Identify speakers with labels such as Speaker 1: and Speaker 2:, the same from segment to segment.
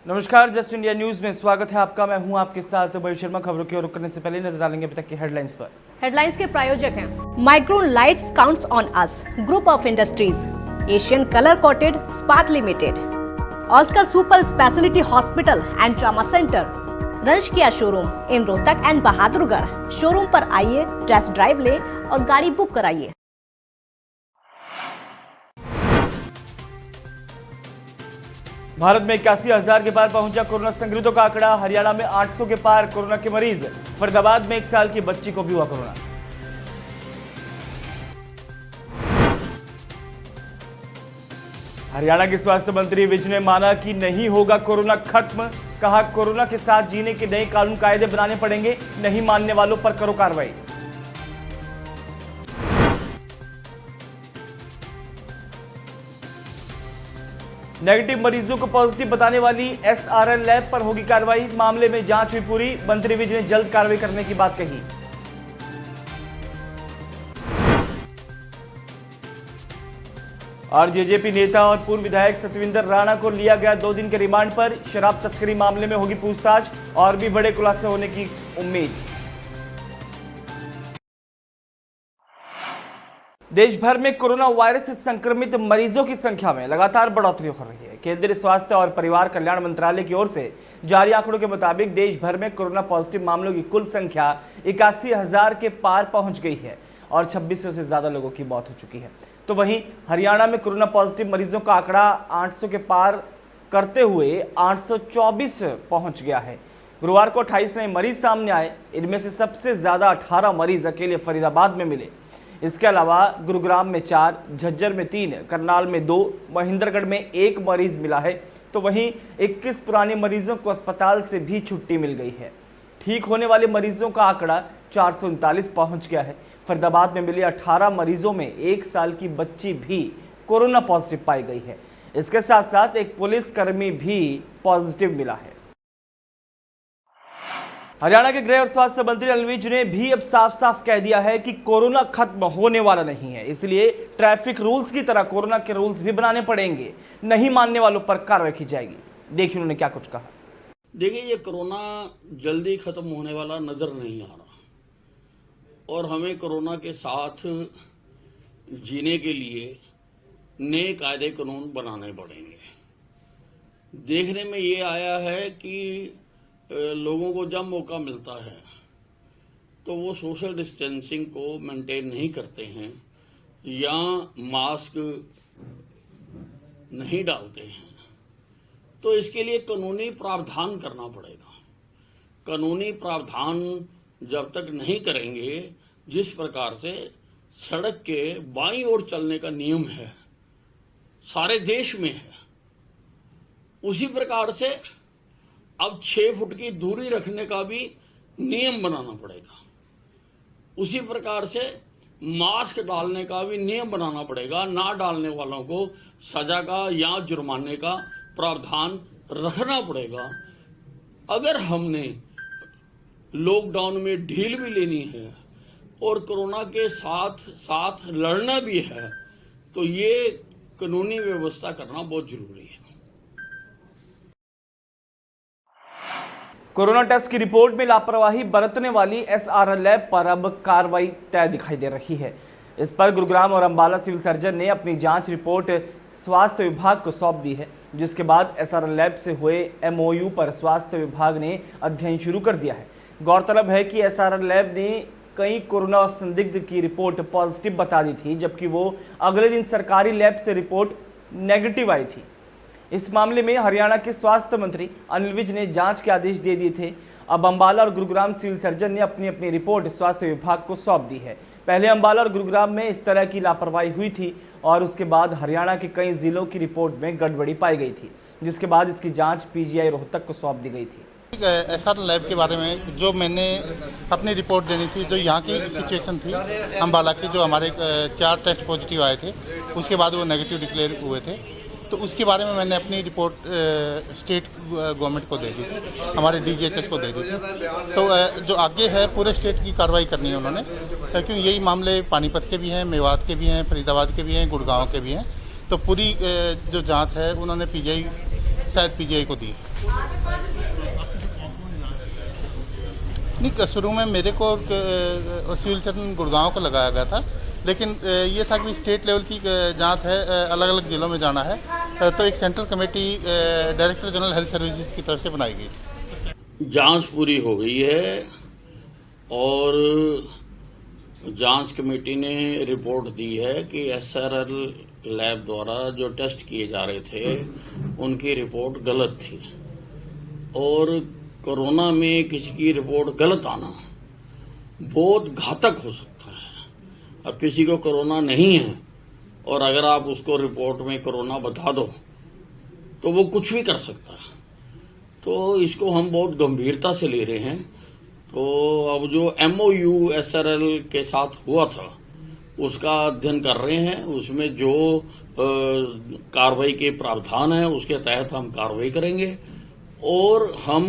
Speaker 1: नमस्कार, just India news में स्वागत है आपका। मैं हूं आपके साथ बड़ी शर्मा। खबरों की ओर रुक करने से पहले नजर डालेंगे अभी तक की हेडलाइंस पर।
Speaker 2: हेडलाइंस के प्रायोजक हैं micron lights counts on us, group of industries, Asian colour coated spark limited, Oscar super speciality hospital and trauma centre, रंश किया showroom in Rohtak and Bahadurgarh. Showroom पर आइए, टेस्ट ड्राइव ले और गाड़ी बुक कराइए।
Speaker 1: भारत में 81,000 के पार पहुंचा कोरोना संक्रमितों का आंकड़ा। हरियाणा में 800 के पार कोरोना के मरीज। फरीदाबाद में 1 साल की बच्ची को भी हुआ कोरोना। हरियाणा के स्वास्थ्य मंत्री विज ने माना कि नहीं होगा कोरोना खत्म। कहा, कोरोना के साथ जीने के नए कानून कायदे बनाने पड़ेंगे, नहीं मानने वालों पर करो कार्रवाई। नेगेटिव मरीजों को पॉजिटिव बताने वाली एसआरएल लैब पर होगी कार्रवाई। मामले में जांच हुई पूरी। मंत्री विज ने जल्द कार्रवाई करने की बात कही। और जेजेपी नेता और पूर्व विधायक सतविंदर राणा को लिया गया 2 दिन के रिमांड पर। शराब तस्करी मामले में होगी पूछताछ और भी बड़े खुलासे होने की उम्मीद। देश भर में कोरोना वायरस से संक्रमित मरीजों की संख्या में लगातार बढ़ोतरी हो रही है। केंद्रीय स्वास्थ्य और परिवार कल्याण मंत्रालय की ओर से जारी आंकड़ों के मुताबिक देश भर में कोरोना पॉजिटिव मामलों की कुल संख्या 81,000 के पार पहुंच गई है और 2600 से ज्यादा लोगों की मौत हो चुकी है। तो वहीं हरियाणा में कोरोना पॉजिटिव मरीजों का आंकड़ा 800 के पार करते हुए 824 पहुंच गया है। गुरुवार को 28 नए मरीज सामने आए। इनमें से सबसे ज्यादा 18 मरीज अकेले फरीदाबाद में मिले। इसके अलावा गुरुग्राम में 4, झज्जर में 3, करनाल में 2, महेंद्रगढ़ में 1 मरीज मिला है। तो वहीं 21 पुराने मरीजों को अस्पताल से भी छुट्टी मिल गई है। ठीक होने वाले मरीजों का आंकड़ा 439 पहुंच गया है। फरीदाबाद में मिले 18 मरीजों में 1 साल की बच्ची भी कोरोना पॉजिटिव पाई गई है। इसके साथ साथ एक पुलिसकर्मी भी पॉजिटिव मिला है। हरियाणा के गृह और स्वास्थ्य मंत्री अनिल विज ने भी अब साफ साफ कह दिया है कि कोरोना खत्म होने वाला नहीं है, इसलिए ट्रैफिक रूल्स की तरह कोरोना के रूल्स भी बनाने पड़ेंगे, नहीं मानने वालों पर कार्रवाई की जाएगी। देखिए उन्होंने क्या कुछ कहा।
Speaker 3: देखिए, ये कोरोना जल्दी खत्म होने वाला नजर नहीं आ रहा और हमें कोरोना के साथ जीने के लिए नए कायदे कानून बनाने पड़ेंगे। देखने में ये आया है कि लोगों को जब मौका मिलता है तो वो सोशल डिस्टेंसिंग को मेंटेन नहीं करते हैं या मास्क नहीं डालते हैं। तो इसके लिए कानूनी प्रावधान करना पड़ेगा। कानूनी प्रावधान जब तक नहीं करेंगे, जिस प्रकार से सड़क के बाईं ओर चलने का नियम है सारे देश में है, उसी प्रकार से अब 6 फुट की दूरी रखने का भी नियम बनाना पड़ेगा। उसी प्रकार से मास्क डालने का भी नियम बनाना पड़ेगा। ना डालने वालों को सजा का या जुर्माने का प्रावधान रखना पड़ेगा। अगर हमने लॉकडाउन में ढील भी लेनी है और कोरोना के साथ साथ लड़ना भी है, तो ये कानूनी व्यवस्था करना बहुत जरूरी है।
Speaker 1: कोरोना टेस्ट की रिपोर्ट में लापरवाही बरतने वाली एसआरएल लैब पर अब कार्रवाई तय दिखाई दे रही है। इस पर गुरुग्राम और अंबाला सिविल सर्जन ने अपनी जांच रिपोर्ट स्वास्थ्य विभाग को सौंप दी है, जिसके बाद एसआरएल लैब से हुए एमओयू पर स्वास्थ्य विभाग ने अध्ययन शुरू कर दिया है। गौरतलब है कि एसआरएल लैब ने कई कोरोना संदिग्ध की रिपोर्ट पॉजिटिव बता दी थी, जबकि वो अगले दिन सरकारी लैब से रिपोर्ट नेगेटिव आई थी। इस मामले में हरियाणा के स्वास्थ्य मंत्री अनिल विज ने जांच के आदेश दे दिए थे। अब अंबाला और गुरुग्राम सिविल सर्जन ने अपनी अपनी रिपोर्ट स्वास्थ्य विभाग को सौंप दी है। पहले अंबाला और गुरुग्राम में इस तरह की लापरवाही हुई थी और उसके बाद हरियाणा के कई जिलों की रिपोर्ट में गड़बड़ी पाई गई थी, जिसके बाद इसकी जाँच पीजीआई रोहतक को सौंप दी गई थी।
Speaker 4: एसआरएल लैब के बारे में जो मैंने अपनी रिपोर्ट देनी थी, जो यहाँ की सिचुएशन थी अंबाला की, जो हमारे 4 टेस्ट पॉजिटिव आए थे, उसके बाद वो नेगेटिव डिक्लेयर हुए थे, तो उसके बारे में मैंने अपनी रिपोर्ट स्टेट गवर्नमेंट को दे दी थी, हमारे डीजीएचएस को दे दी थी। तो जो आगे है पूरे स्टेट की कार्रवाई करनी है उन्होंने, क्योंकि यही मामले पानीपत के भी हैं, मेवात के भी हैं, फरीदाबाद के भी हैं, गुड़गांव के भी हैं। तो पूरी जो जांच है उन्होंने पीजीआई को दी। नहीं, शुरू में मेरे को और सिविल सर्जन गुड़गांव को लगाया गया था, लेकिन ये था कि स्टेट लेवल की जांच है, अलग अलग जिलों में जाना है, तो एक central committee director general health services की तरफ से बनाई गई थी।
Speaker 3: जांच पूरी हो गई है और जांच कमेटी ने रिपोर्ट दी है कि SRL लैब द्वारा जो टेस्ट किए जा रहे थे उनकी रिपोर्ट गलत थी, और कोरोना में किसी की रिपोर्ट गलत आना बहुत घातक हो सकता है। अब किसी को कोरोना नहीं है और अगर आप उसको रिपोर्ट में कोरोना बता दो तो वो कुछ भी कर सकता है, तो इसको हम बहुत गंभीरता से ले रहे हैं। तो अब जो MOU SRL के साथ हुआ था उसका अध्ययन कर रहे हैं, उसमें जो कार्रवाई के प्रावधान है उसके तहत हम कार्रवाई करेंगे और हम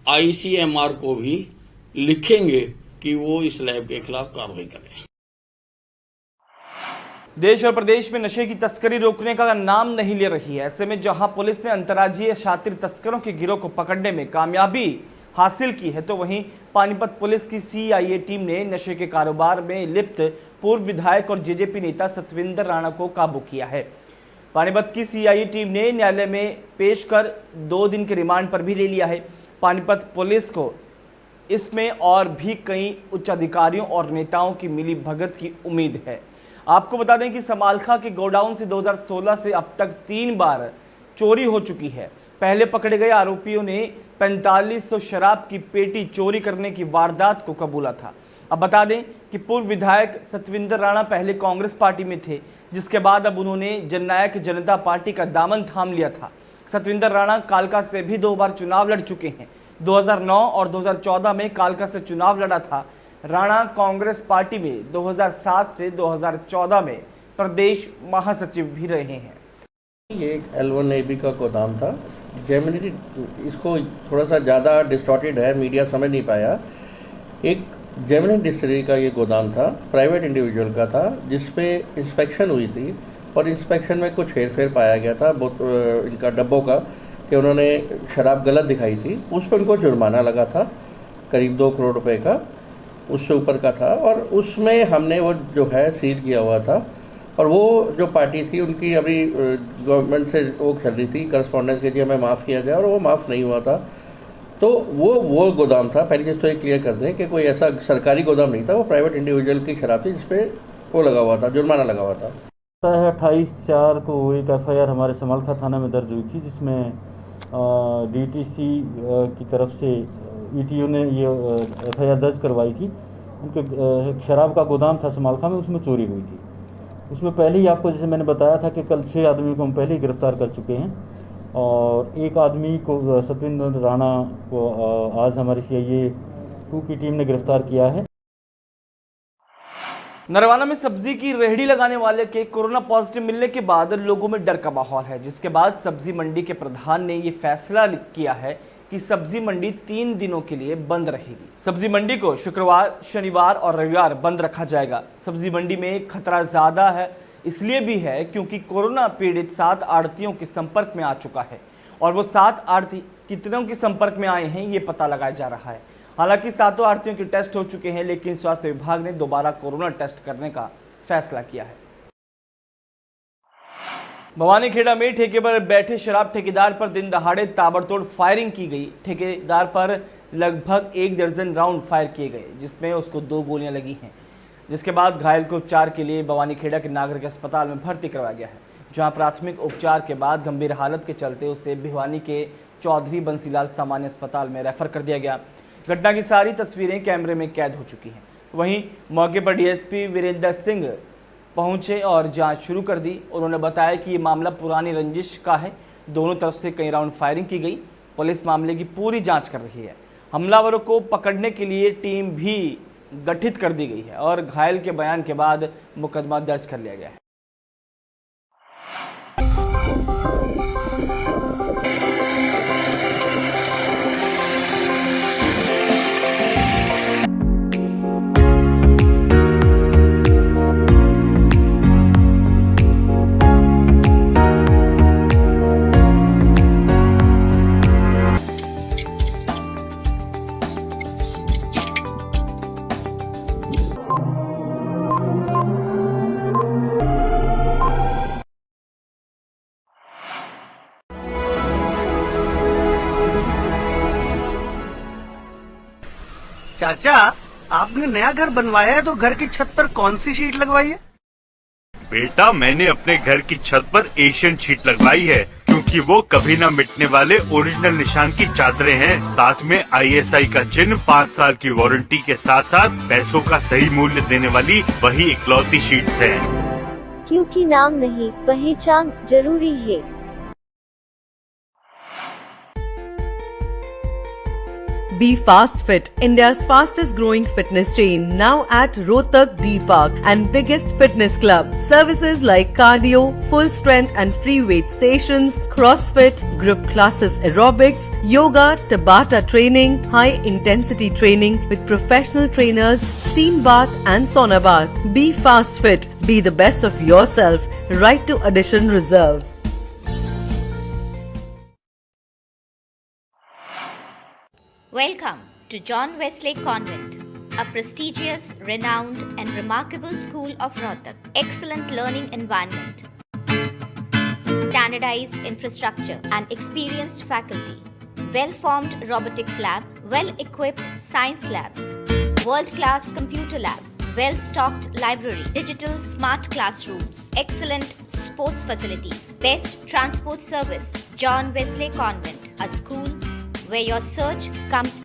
Speaker 3: ICMR को भी लिखेंगे कि वो इस लैब के खिलाफ कार्रवाई करें।
Speaker 1: देश और प्रदेश में नशे की तस्करी रोकने का नाम नहीं ले रही है। ऐसे में जहां पुलिस ने अंतर्राज्यीय शातिर तस्करों के गिरोह को पकड़ने में कामयाबी हासिल की है, तो वहीं पानीपत पुलिस की CIA टीम ने नशे के कारोबार में लिप्त पूर्व विधायक और JJP नेता सतविंदर राणा को काबू किया है। पानीपत की CIA टीम ने न्यायालय में पेश कर 2 दिन के रिमांड पर भी ले लिया है। पानीपत पुलिस को इसमें और भी कई उच्च अधिकारियों और नेताओं की मिली भगत की उम्मीद है। आपको बता दें कि समालखा के गोडाउन से 2016 से अब तक 3 बार चोरी हो चुकी है। पहले पकड़े गए आरोपियों ने 4500 शराब की पेटी चोरी करने की वारदात को कबूला था। अब बता दें कि पूर्व विधायक सतविंदर राणा पहले कांग्रेस पार्टी में थे, जिसके बाद अब उन्होंने जननायक जनता पार्टी का दामन थाम लिया था। सतविंदर राणा कालका से भी 2 बार चुनाव लड़ चुके हैं। 2009 और 2014 में कालका से चुनाव लड़ा था। राणा कांग्रेस पार्टी में 2007 से 2014 में प्रदेश महासचिव भी रहे हैं।
Speaker 5: ये एक L1AB का गोदाम था। जेमिनी इसको थोड़ा सा ज़्यादा डिस्टॉर्टेड है, मीडिया समझ नहीं पाया। एक जेमिनी डिस्टिलरी का ये गोदाम था, प्राइवेट इंडिविजुअल का था, जिस पे इंस्पेक्शन हुई थी और इंस्पेक्शन में कुछ हेरफेर पाया गया था इनका डब्बों का, कि उन्होंने शराब गलत दिखाई थी। उस पर उनको जुर्माना लगा था करीब 2 करोड़ रुपए का, उससे ऊपर का था, और उसमें हमने वो जो है सील किया हुआ था। और वो जो पार्टी थी उनकी अभी गवर्नमेंट से वो चल रही थी करस्पॉन्डेंस के लिए हमें माफ़ किया गया, और वो माफ़ नहीं हुआ था। तो वो गोदाम था। पहली चीज़ तो ये क्लियर कर दें कि कोई ऐसा सरकारी गोदाम नहीं था, वो प्राइवेट इंडिविजुअल की शराब थी जिसपे वो लगा हुआ था, जुर्माना लगा हुआ था।
Speaker 6: 28/4 को एक FIR हमारे समालखा थाना में दर्ज हुई थी, जिसमें DTC की तरफ से ETO ने ये FIR दर्ज करवाई थी। उनके शराब का गोदाम था समालखा में, उसमें चोरी हुई थी। उसमें पहले ही आपको जैसे मैंने बताया था कि कल 6 आदमियों को हम पहले ही गिरफ्तार कर चुके हैं, और एक आदमी को सतविंदर राणा को आज हमारी CIA 2 की टीम ने गिरफ्तार किया है।
Speaker 1: नरवाना में सब्जी की रेहड़ी लगाने वाले के कोरोना पॉजिटिव मिलने के बाद लोगों में डर का माहौल है, जिसके बाद सब्जी मंडी के प्रधान ने ये फैसला किया है कि सब्जी मंडी 3 दिनों के लिए बंद रहेगी। सब्जी मंडी को शुक्रवार, शनिवार और रविवार बंद रखा जाएगा। सब्जी मंडी में खतरा ज्यादा है, इसलिए भी है क्योंकि कोरोना पीड़ित 7 आड़तियों के संपर्क में आ चुका है, और वो 7 आड़ती कितनों के संपर्क में आए हैं ये पता लगाया जा रहा है। हालांकि 7 आड़तियों के टेस्ट हो चुके हैं, लेकिन स्वास्थ्य विभाग ने दोबारा कोरोना टेस्ट करने का फैसला किया है। भवानीखेड़ा में ठेके पर बैठे शराब ठेकेदार पर दिन दहाड़े ताबड़तोड़ फायरिंग की गई। ठेकेदार पर लगभग 1 दर्जन राउंड फायर किए गए, जिसमें उसको 2 गोलियां लगी हैं, जिसके बाद घायल को उपचार के लिए भवानीखेड़ा के नागरिक अस्पताल में भर्ती करवाया गया है, जहां प्राथमिक उपचार के बाद गंभीर हालत के चलते उसे भिवानी के चौधरी बंसीलाल सामान्य अस्पताल में रेफर कर दिया गया। घटना की सारी तस्वीरें कैमरे में कैद हो चुकी हैं। वहीं मौके पर DSP वीरेंद्र सिंह पहुंचे और जांच शुरू कर दी। उन्होंने बताया कि ये मामला पुरानी रंजिश का है। दोनों तरफ से कई राउंड फायरिंग की गई। पुलिस मामले की पूरी जांच कर रही है। हमलावरों को पकड़ने के लिए टीम भी गठित कर दी गई है और घायल के बयान के बाद मुकदमा दर्ज कर लिया गया है।
Speaker 7: चाचा, आपने नया घर बनवाया है तो घर की छत पर कौन सी शीट लगवाई है?
Speaker 8: बेटा, मैंने अपने घर की छत पर एशियन शीट लगवाई है, क्योंकि वो कभी न मिटने वाले ओरिजिनल निशान की चादरें हैं। साथ में ISI का चिन्ह, 5 साल की वारंटी के साथ साथ पैसों का सही मूल्य देने वाली वही इकलौती शीट्स हैं।
Speaker 9: क्योंकि नाम नहीं, पहचान जरूरी है।
Speaker 10: Be Fast Fit, India's fastest growing fitness chain, now at Rohtak D Park and biggest fitness club. Services like cardio, full strength and free weight stations, CrossFit, group classes, aerobics, yoga, Tabata training, high intensity training with professional trainers, steam bath and sauna bath. Be Fast Fit, be the best of yourself. Right to addition reserved.
Speaker 11: Welcome to John Wesley Convent, a prestigious, renowned and remarkable school of Rohtak. Excellent learning environment, standardized infrastructure and experienced faculty, well-formed robotics lab, well-equipped science labs, world-class computer lab, well-stocked library, digital smart classrooms, excellent sports facilities, best transport service. John Wesley Convent, a school where your search comes.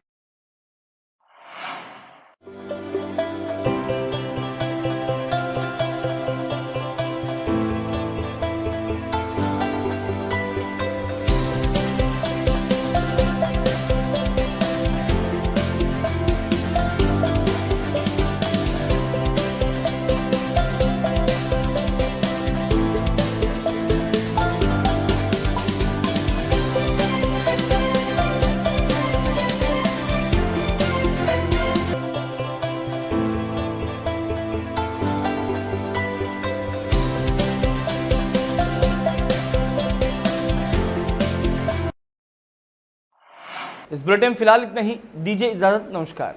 Speaker 1: इस bulletin में फिलहाल इतना ही। दीजिए इजाजत, नमस्कार।